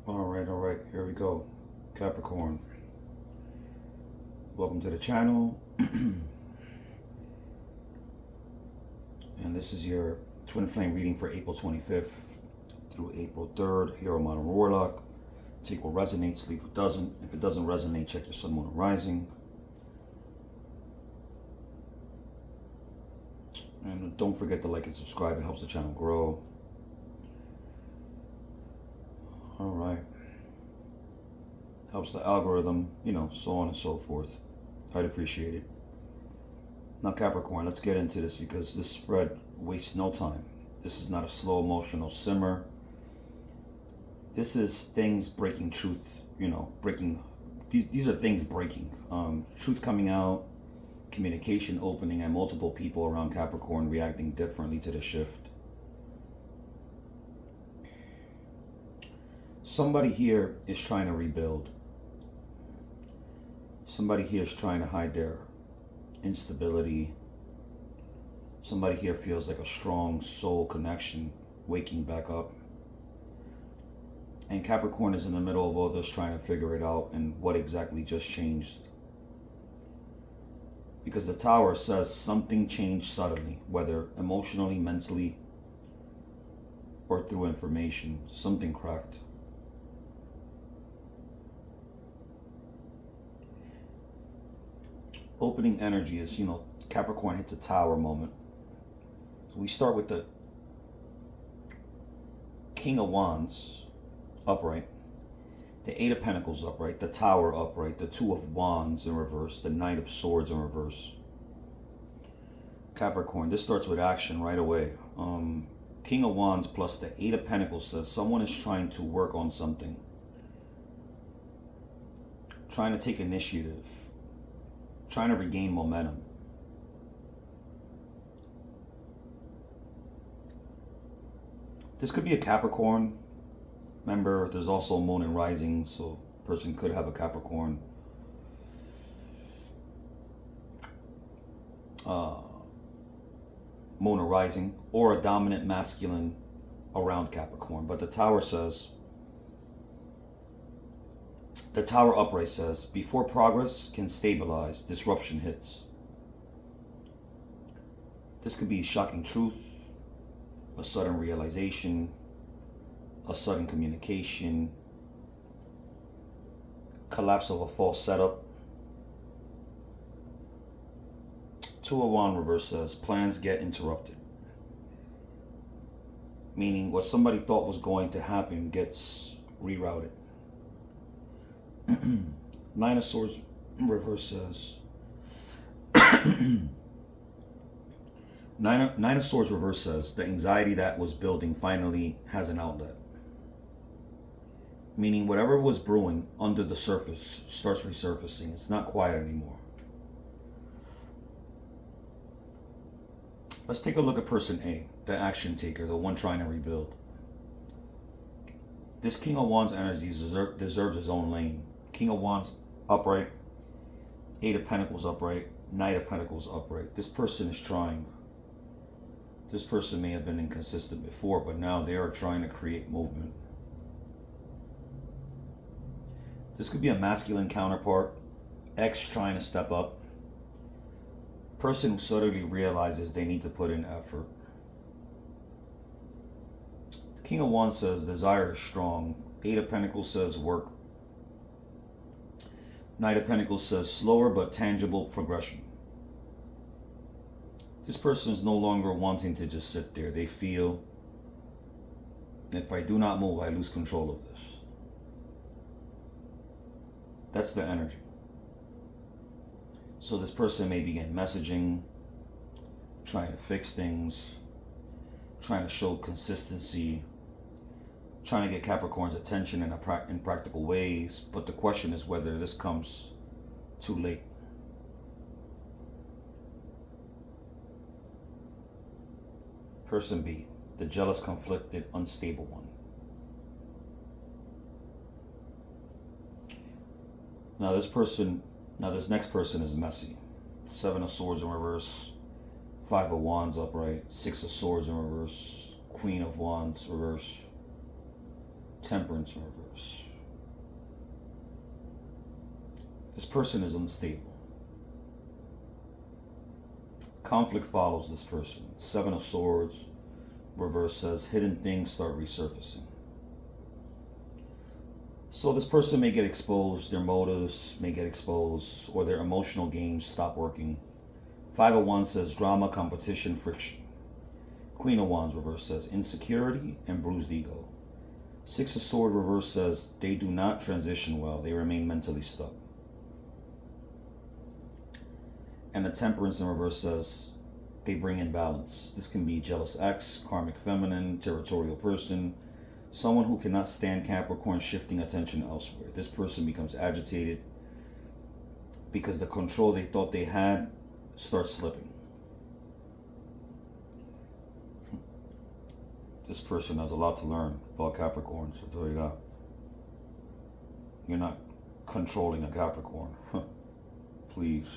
All right, here we go. Capricorn, welcome to the channel. And this is your twin flame reading for April 25th through April 3rd. Here on Modern Warlock. Take what resonates, leave what doesn't. If it doesn't resonate, check your sun, moon, and rising. And don't forget to like and subscribe. It helps the channel grow. All right. Helps the algorithm, so on and so forth. I'd appreciate it. Now, Capricorn, let's get into this because this spread wastes no time. This is not a slow emotional simmer. This is things breaking truth, breaking. These are things breaking. Truth coming out, communication opening, and multiple people around Capricorn reacting differently to the shift. Somebody here is trying to rebuild. Somebody here is trying to hide their instability. Somebody here feels like a strong soul connection waking back up. And Capricorn is in the middle of all this trying to figure it out and what exactly just changed. Because the Tower says something changed suddenly, whether emotionally, mentally, or through information. Something cracked. Opening energy is, Capricorn hits a Tower moment. So we start with the King of Wands upright, the Eight of Pentacles upright, the Tower upright, the Two of Wands in reverse, the Knight of Swords in reverse. Capricorn, this starts with action right away. King of Wands plus the Eight of Pentacles says someone is trying to work on something, trying to take initiative, trying to regain momentum. This could be a Capricorn. Remember, there's also moon and rising, so a person could have a Capricorn. Moon or rising, or a dominant masculine around Capricorn. But the Tower says, the Tower upright says, before progress can stabilize, disruption hits. This could be shocking truth, a sudden realization, a sudden communication, collapse of a false setup. Two of Wands reverse says, plans get interrupted. Meaning what somebody thought was going to happen gets rerouted. Nine of Swords in reverse says Nine of Swords reverse says the anxiety that was building finally has an outlet. Meaning whatever was brewing under the surface starts resurfacing. It's not quiet anymore. Let's take a look at person A, the action taker, the one trying to rebuild. This King of Wands energy deserves his own lane. King of Wands upright, Eight of Pentacles upright, Knight of Pentacles upright. This person is trying. This person may have been inconsistent before, but now they are trying to create movement. This could be a masculine counterpart, ex trying to step up. Person who suddenly realizes they need to put in effort. The King of Wands says desire is strong. Eight of Pentacles says work. Knight of Pentacles says slower but tangible progression. This person is no longer wanting to just sit there. They feel, if I do not move, I lose control of this. That's the energy. So this person may begin messaging, trying to fix things, trying to show consistency, trying to get Capricorn's attention in practical ways. But the question is whether this comes too late. Person B, the jealous, conflicted, unstable one. Now this next person is messy. Seven of Swords in reverse, Five of Wands upright, Six of Swords in reverse, Queen of Wands reverse, Temperance in reverse. This person is unstable. Conflict follows this person. Seven of Swords reverse says hidden things start resurfacing. So this person may get exposed, their motives may get exposed, or their emotional games stop working. Five of Wands says drama, competition, friction. Queen of Wands reverse says insecurity and bruised ego. Six of Swords reverse says they do not transition well, they remain mentally stuck. And the Temperance in reverse says they bring in balance. This can be jealous ex, karmic feminine, territorial person, someone who cannot stand Capricorn shifting attention elsewhere. This person becomes agitated because the control they thought they had starts slipping. This person has a lot to learn about Capricorns, I'll tell you that. You're not controlling a Capricorn. Please.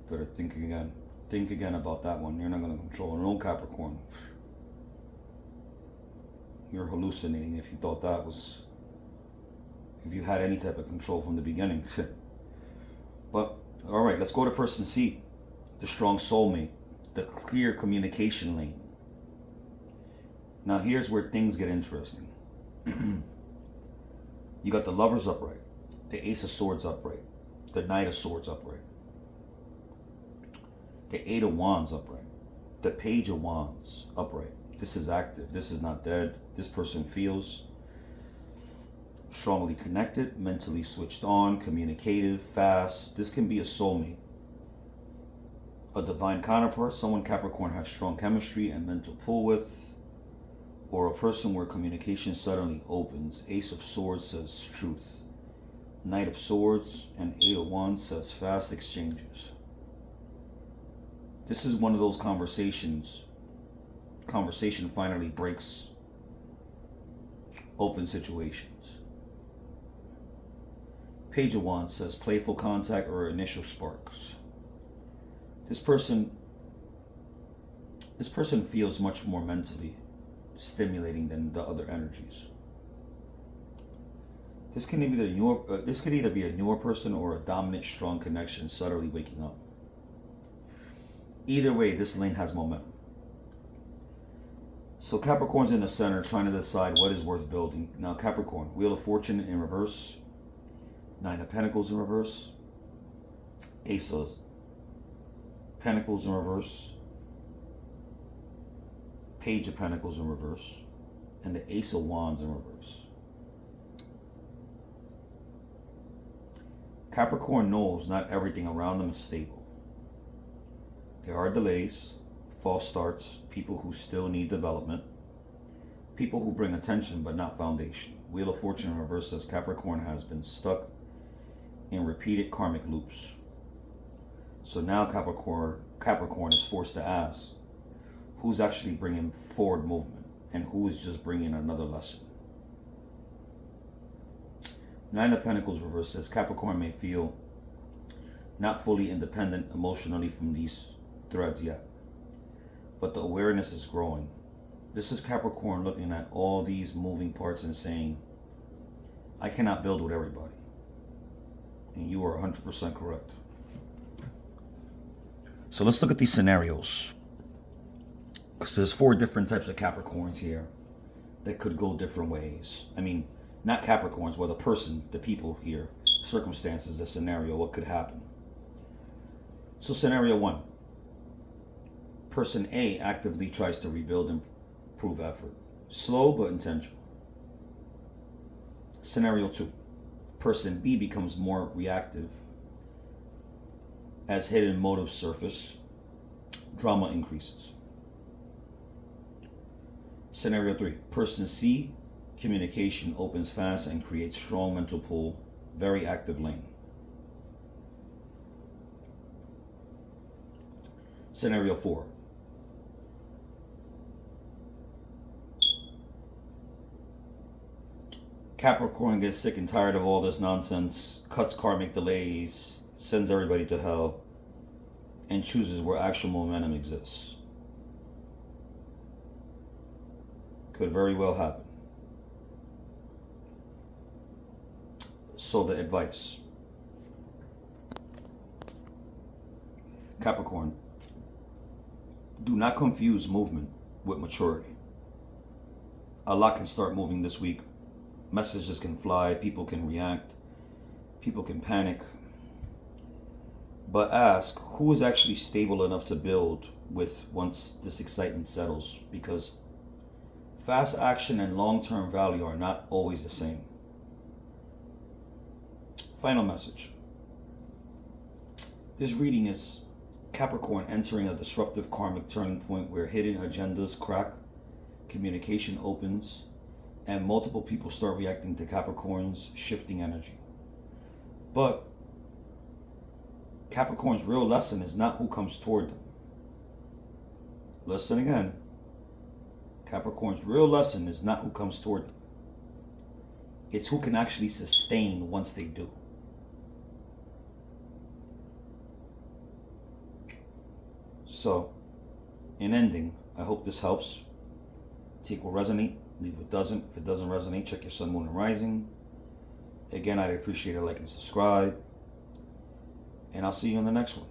Better think again. Think again about that one. You're not going to control no Capricorn. You're hallucinating if you thought that was... if you had any type of control from the beginning. But, alright, let's go to person C. The strong soulmate. The clear communication lane. Now here's where things get interesting. You got the Lovers upright. The Ace of Swords upright. The Knight of Swords upright. The Eight of Wands upright. The Page of Wands upright. This is active. This is not dead. This person feels strongly connected, mentally switched on, communicative, fast. This can be a soulmate. A divine counterpart, someone Capricorn has strong chemistry and mental pull with. Or a person where communication suddenly opens. Ace of Swords says truth. Knight of Swords and Eight of Wands says fast exchanges. This is one of those conversations. Conversation finally breaks open situations. Page of Wands says playful contact or initial sparks. This person feels much more mentally stimulating than the other energies. This could either be a newer person or a dominant, strong connection suddenly waking up. Either way, this lane has momentum. So Capricorn's in the center trying to decide what is worth building. Now Capricorn, Wheel of Fortune in reverse. Nine of Pentacles in reverse. Ace of Pentacles in reverse. Page of Pentacles in reverse. And the Ace of Wands in reverse. Capricorn knows not everything around them is stable. There are delays, false starts, people who still need development, people who bring attention but not foundation. Wheel of Fortune in reverse says Capricorn has been stuck in repeated karmic loops. So now Capricorn is forced to ask, who's actually bringing forward movement and who is just bringing another lesson? Nine of Pentacles reverse says Capricorn may feel not fully independent emotionally from these threads yet, but the awareness is growing. This is Capricorn looking at all these moving parts and saying, I cannot build with everybody. And you are 100% correct. So let's look at these scenarios. Because there's 4 different types of Capricorns here that could go different ways. I mean, not Capricorns, well, the person, the people here, circumstances, the scenario, what could happen. So scenario 1. Person A actively tries to rebuild and prove effort. Slow but intentional. Scenario 2. Person B becomes more reactive. As hidden motives surface, drama increases. Scenario 3. Person C, communication opens fast and creates strong mental pull, very active lane. Scenario 4. Capricorn gets sick and tired of all this nonsense, cuts karmic delays, sends everybody to hell, and chooses where actual momentum exists. Could very well happen. So the advice. Capricorn, do not confuse movement with maturity. A lot can start moving this week. Messages can fly, people can react, people can panic. But ask, who is actually stable enough to build with once this excitement settles? Because fast action and long-term value are not always the same. Final message. This reading is Capricorn entering a disruptive karmic turning point where hidden agendas crack, communication opens, and multiple people start reacting to Capricorn's shifting energy. But Capricorn's real lesson is not who comes toward them. Listen again. Capricorn's real lesson is not who comes toward them. It's who can actually sustain once they do. So, in ending, I hope this helps. Take what resonates, leave what doesn't. If it doesn't resonate, check your sun, moon, and rising. Again, I'd appreciate a like and subscribe. And I'll see you on the next one.